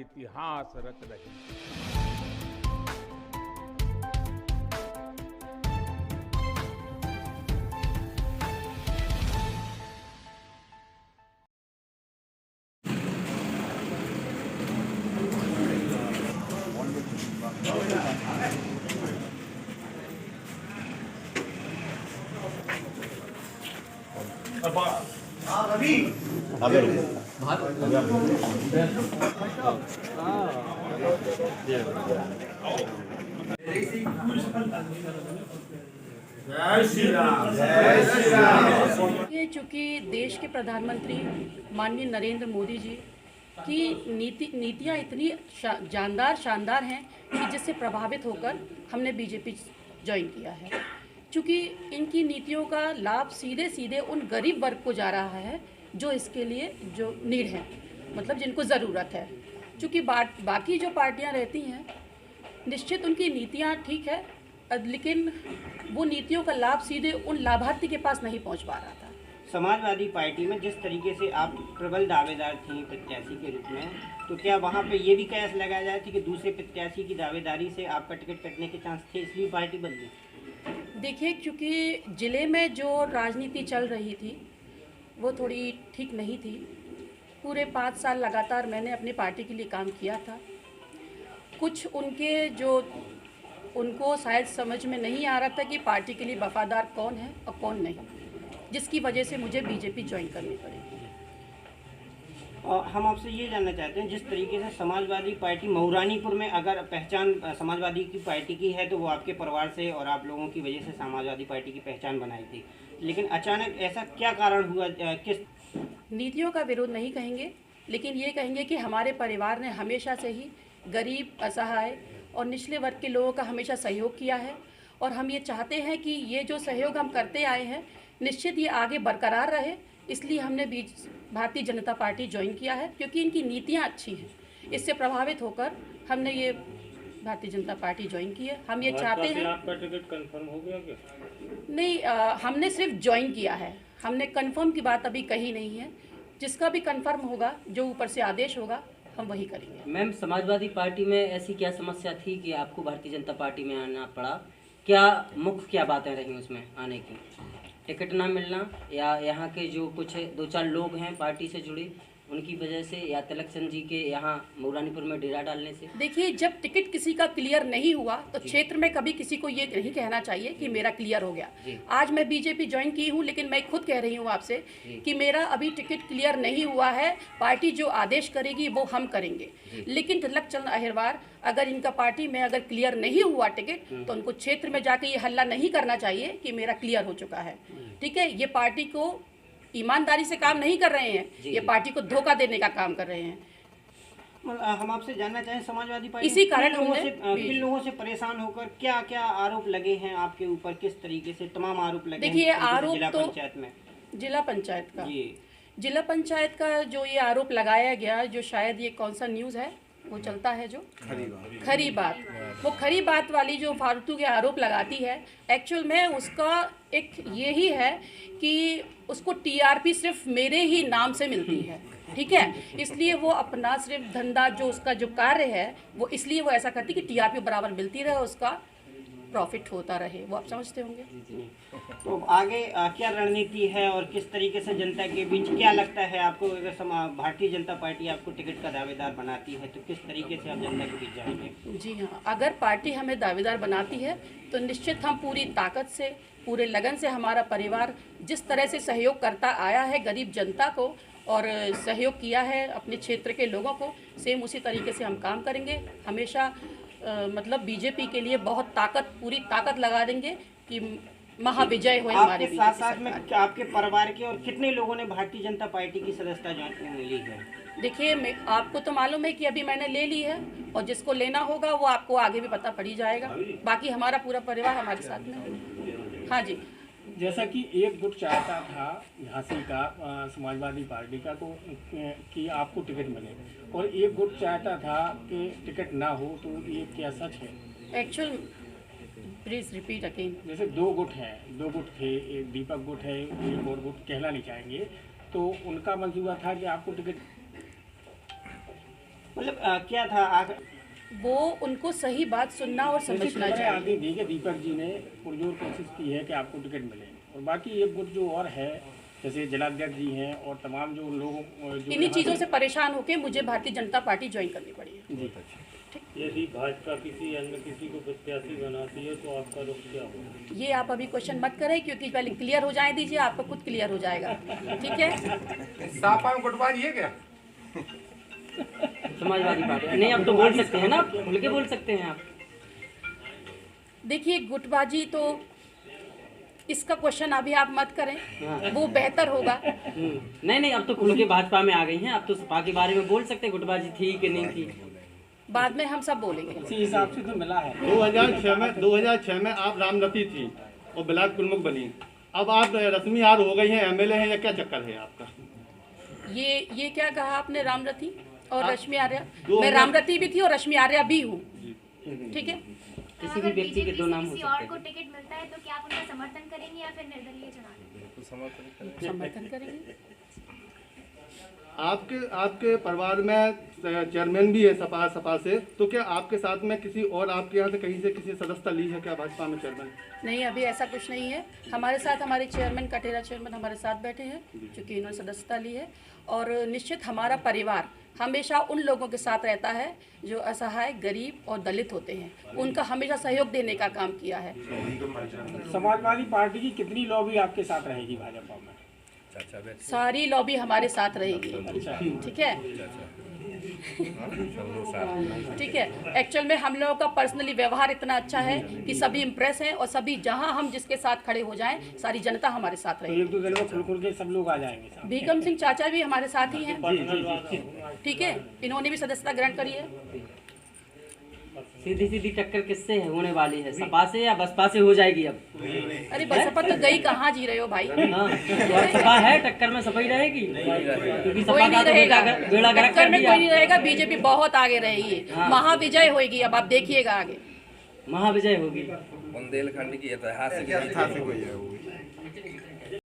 इतिहास रच रही। ये चूँकि देश के प्रधानमंत्री माननीय नरेंद्र मोदी जी की नीतियाँ इतनी शानदार हैं कि जिससे प्रभावित होकर हमने बीजेपी ज्वाइन किया है। चूँकि इनकी नीतियों का लाभ सीधे सीधे उन गरीब वर्ग को जा रहा है जो इसके लिए जो नीड है, मतलब जिनको ज़रूरत है। चूँकि बाकी जो पार्टियाँ रहती हैं, निश्चित उनकी नीतियाँ ठीक है, लेकिन वो नीतियों का लाभ सीधे उन लाभार्थी के पास नहीं पहुंच पा रहा था। समाजवादी पार्टी में जिस तरीके से आप प्रबल दावेदार थी प्रत्याशी के रूप में, तो क्या वहां पे ये भी कयास लगाया जाए थी कि दूसरे प्रत्याशी की दावेदारी से आपका टिकट कटने के चांस थे, इसलिए पार्टी बदली? देखिए, क्योंकि ज़िले में जो राजनीति चल रही थी वो थोड़ी ठीक नहीं थी। पूरे 5 साल लगातार मैंने अपनी पार्टी के लिए काम किया था। कुछ उनको शायद समझ में नहीं आ रहा था कि पार्टी के लिए वफादार कौन है और कौन नहीं, जिसकी वजह से मुझे बीजेपी ज्वाइन करनी पड़ी। और हम आपसे ये जानना चाहते हैं, जिस तरीके से समाजवादी पार्टी मऊरानीपुर में अगर पहचान समाजवादी की पार्टी की है तो वो आपके परिवार से और आप लोगों की वजह से समाजवादी पार्टी की पहचान बनाई थी, लेकिन अचानक ऐसा क्या कारण हुआ? किस नीतियों का विरोध नहीं कहेंगे, लेकिन ये कहेंगे कि हमारे परिवार ने हमेशा से ही गरीब, असहाय और निचले वर्ग के लोगों का हमेशा सहयोग किया है, और हम ये चाहते हैं कि ये जो सहयोग हम करते आए हैं निश्चित ये आगे बरकरार रहे। इसलिए हमने भारतीय जनता पार्टी ज्वाइन किया है, क्योंकि इनकी नीतियाँ अच्छी हैं। इससे प्रभावित होकर हमने ये भारतीय जनता पार्टी ज्वाइन की है। हम ये चाहते हैं। आपका टिकट कंफर्म हो गया क्या? नहीं, हमने सिर्फ ज्वाइन किया है, हमने कंफर्म की बात अभी कही नहीं है। जिसका भी कंफर्म होगा, जो ऊपर से आदेश होगा, हम वही करेंगे। मैम, समाजवादी पार्टी में ऐसी क्या समस्या थी कि आपको भारतीय जनता पार्टी में आना पड़ा? क्या मुख्य क्या बातें रही उसमें आने की? टिकट ना मिलना, या यहाँ के जो कुछ 2-4 लोग हैं पार्टी से जुड़े उनकी वजह से, या तिलक चंद जी के यहाँ मऊरानीपुर में डेरा डालने से? देखिए, जब टिकट किसी का क्लियर नहीं हुआ तो क्षेत्र में कभी किसी को ये नहीं कहना चाहिए कि मेरा क्लियर हो गया। आज मैं बीजेपी ज्वाइन की हूँ, लेकिन मैं खुद कह रही हूँ आपसे कि मेरा अभी टिकट क्लियर नहीं हुआ है। पार्टी जो आदेश करेगी वो हम करेंगे। लेकिन तिलक चंद अहिरवार, अगर इनका पार्टी में अगर क्लियर नहीं हुआ टिकट, तो उनको क्षेत्र में जाके ये हल्ला नहीं करना चाहिए कि मेरा क्लियर हो चुका है। ठीक है, ये पार्टी को ईमानदारी से काम नहीं कर रहे हैं, ये पार्टी को धोखा देने का काम कर रहे हैं। हम आपसे जानना चाहें, समाजवादी पार्टी इसी कारण किन लोगों से परेशान होकर क्या क्या आरोप लगे हैं आपके ऊपर? किस तरीके से तमाम आरोप लगे? देखिए, आरोप जिला तो पंचायत में, जिला पंचायत का जो ये आरोप लगाया गया, जो शायद ये कौन सा न्यूज़ है वो चलता है, जो खरी बात, वो खरी बात वाली जो फालतू के आरोप लगाती है, एक्चुअल में उसका एक यही है कि उसको टीआरपी सिर्फ मेरे ही नाम से मिलती है। ठीक है, इसलिए वो अपना सिर्फ धंधा, जो उसका जो कार्य है, वो इसलिए वो ऐसा करती कि टीआरपी बराबर मिलती रहे, उसका प्रॉफिट होता रहे। वो आप समझते होंगे। तो आगे क्या रणनीति है और किस तरीके से जनता के बीच क्या लगता है आपको? अगर भारतीय जनता पार्टी आपको टिकट का दावेदार बनाती है तो किस तरीके से आप जनता के बीच जाएंगे? जी हाँ, अगर पार्टी हमें दावेदार बनाती है तो निश्चित हम पूरी ताकत से, पूरे लगन से, हमारा परिवार जिस तरह से सहयोग करता आया है गरीब जनता को और सहयोग किया है अपने क्षेत्र के लोगों को, सेम उसी तरीके से हम काम करेंगे। हमेशा मतलब बीजेपी के लिए बहुत पूरी ताकत लगा देंगे कि महाविजय हो हमारे बीजेपी साथ साथ में। आपके परिवार के और कितने लोगों ने भारतीय जनता पार्टी की सदस्यता ली है? देखिए, आपको तो मालूम है कि अभी मैंने ले ली है, और जिसको लेना होगा वो आपको आगे भी पता पड़ ही जाएगा। बाकी हमारा पूरा परिवार हमारे साथ में है। हाँ जी, जैसा कि एक गुट चाहता था झांसी का समाजवादी पार्टी का तो कि आपको टिकट मिले, और एक गुट चाहता था कि टिकट ना हो, तो ये क्या सच है? Actual please repeat again. जैसे 2 गुट हैं, 2 गुट थे, एक दीपक गुट है, एक और गुट कहना नहीं चाहेंगे, तो उनका मंसूबा था कि आपको टिकट। मतलब क्या था वो उनको सही बात सुनना और समझना चाहिए। आगे दी कि दीपक जी ने पुरजोर कोशिश की है कि आपको टिकट मिले, और बाकी एक गुट जो और है जैसे जिलाध्यक्ष जी हैं और तमाम जो लोग इन्हीं चीज़ों से परेशान होकर मुझे भारतीय जनता पार्टी ज्वाइन करनी पड़ी है। जी। यदि भाजपा किसी अन्य किसी को प्रत्याशी बनाती है तो आपका रुख क्या होगा? ये आप अभी क्वेश्चन मत करें, क्योंकि पहले क्लियर हो जाए दीजिए, आपको खुद क्लियर हो जाएगा। ठीक है, सापा में गुटबाजी है क्या? समाजवादी पार्टी नहीं, अब तो बोल सकते हैं ना, खुल के बोल सकते हैं आप। देखिए गुटबाजी तो इसका क्वेश्चन अभी आप मत करें, वो बेहतर होगा। नहीं, अब तो खुल के भाजपा में आ गई हैं, अब तो सपा के बारे में बोल सकते हैं गुटबाजी थी कि नहीं थी, बाद में हम सब बोलेंगे। इसी हिसाब से तो मिला है। 2006 में आप रामरती थी और बिलाट कुलमुख बनी, अब आप रश्मि हार हो गई हैं, एमएलए हैं, या क्या चक्कर है आपका? ये क्या कहा आपने, रामरती और रश्मि आर्या? मैं रामरती भी थी और रश्मि आर्या भी हूँ। ठीक है, किसी भी व्यक्ति के दो नाम हो किसी और सकते को हैं। टिकट मिलता है तो क्या आप उनका समर्थन करेंगे या फिर निर्दलीय चुनाव? समर्थन करेंगे। आपके परिवार में चेयरमैन भी है सपा से, तो क्या आपके साथ में किसी और आपके यहाँ से कहीं से किसी सदस्यता ली है क्या भाजपा में चेयरमैन? नहीं, अभी ऐसा कुछ नहीं है। हमारे साथ हमारे चेयरमैन, कटेरा चेयरमैन हमारे साथ बैठे हैं, क्योंकि इन्होंने सदस्यता ली है। और निश्चित हमारा परिवार हमेशा उन लोगों के साथ रहता है जो असहाय, गरीब और दलित होते हैं, उनका हमेशा सहयोग देने का काम किया है। समाजवादी पार्टी की कितनी लॉबी आपके साथ रहेगी भाजपा में? सारी लॉबी हमारे साथ रहेगी। ठीक है, ठीक है। एक्चुअल में हम लोगों का पर्सनली व्यवहार इतना अच्छा है कि सभी इम्प्रेस हैं, और सभी जहां हम जिसके साथ खड़े हो जाएं, सारी जनता हमारे साथ तो रहेगी। 1-2 दिन में खुल के सब लोग आ जाएंगे। भीकम सिंह चाचा भी हमारे साथ ही हैं। ठीक है, इन्होंने भी सदस्यता ग्रहण करी है। सीधी टक्कर किससे होने वाली है, सपा से या बसपा से हो जाएगी अब? अरे बसपा तो गई कहाँ जी रहे हो भाई? हाँ, तो अब सपा है, टक्कर में सपा ही रहेगी, क्योंकि कोई सपा नहीं का तो रहेगा, बेड़ा गर्क टक्कर कर में दिया। कोई नहीं रहेगा। बीजेपी बहुत आगे रहेगी, हाँ। महाविजय होगी। अब आप देखिएगा आगे महाविजय होगी। बुंदेलखंड की ऐतिहासिक